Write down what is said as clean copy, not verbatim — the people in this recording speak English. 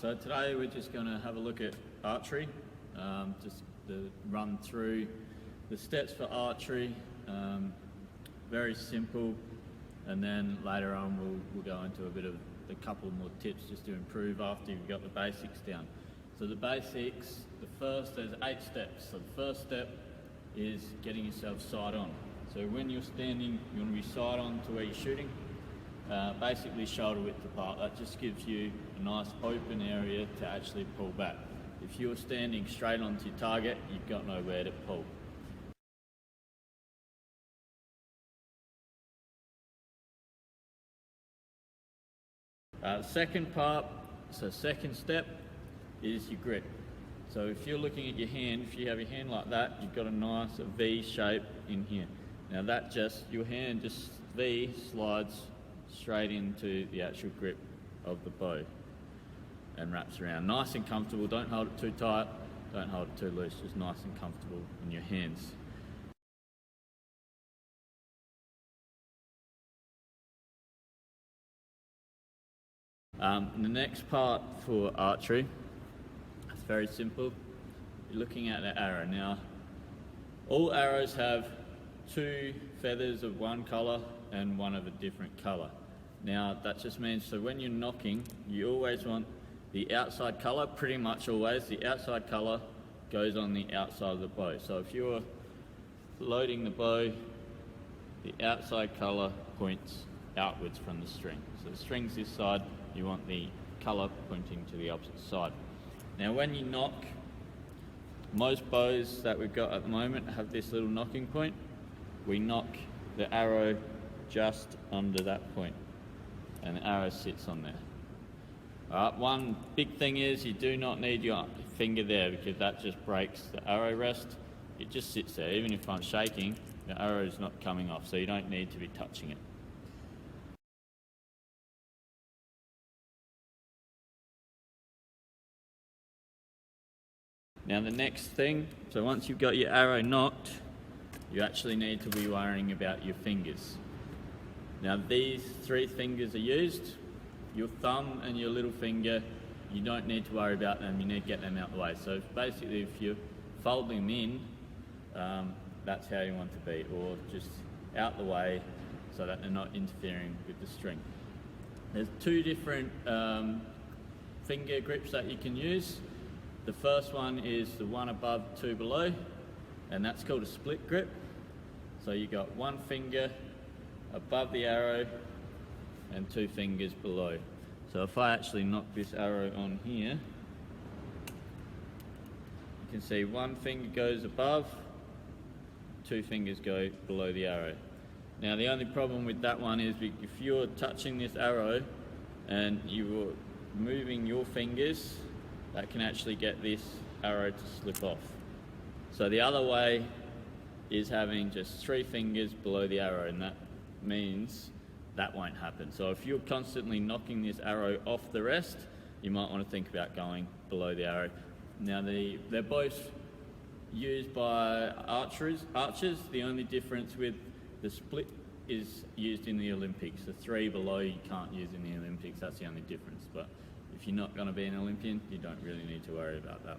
So today we're just going to have a look at archery, just to run through the steps for archery, very simple, and then later on we'll go into a couple more tips just to improve after you've got the basics down. So the basics, there's 8 steps. So the first step is getting yourself sight on. So when you're standing, you want to be sight on to where you're shooting, basically shoulder width apart. That just gives you a nice open area to actually pull back. If you're standing straight onto your target, you've got nowhere to pull. Second step is your grip. So if you're looking at your hand, if you have your hand like that, you've got a nice V shape in here. Now your hand just V slides straight into the actual grip of the bow and wraps around. Nice and comfortable, don't hold it too tight, don't hold it too loose, just nice and comfortable in your hands. The next part for archery, it's very simple. You're looking at the arrow. Now, all arrows have 2 feathers of one colour and one of a different colour. Now, that just means, so when you're nocking, you always want the outside colour, pretty much always, the outside colour goes on the outside of the bow. So if you're loading the bow, the outside colour points outwards from the string. So the string's this side, you want the colour pointing to the opposite side. Now when you nock, most bows that we've got at the moment have this little nocking point. We nock the arrow just under that point and the arrow sits on there. Alright, one big thing is you do not need your finger there because that just breaks the arrow rest. It just sits there. Even if I'm shaking, the arrow is not coming off, so you don't need to be touching it. Now the next thing, so once you've got your arrow nocked, you actually need to be worrying about your fingers. Now these 3 fingers are used, your thumb and your little finger, you don't need to worry about them, you need to get them out the way. So basically if you fold them in, that's how you want to be, or just out the way so that they're not interfering with the string. There's 2 different finger grips that you can use. The first one is the one above, 2 below, and that's called a split grip. So you got 1 finger above the arrow and 2 fingers below. So if I actually knock this arrow on here, you can see 1 finger goes above, 2 fingers go below the arrow. Now the only problem with that one is if you're touching this arrow and you're moving your fingers, that can actually get this arrow to slip off. So the other way is having just 3 fingers below the arrow, and that means that won't happen. So if you're constantly knocking this arrow off the rest, you might want to think about going below the arrow. Now they're both used by archers. The only difference with the split is used in the Olympics. The 3 below you can't use in the Olympics, that's the only difference. But if you're not going to be an Olympian, you don't really need to worry about that.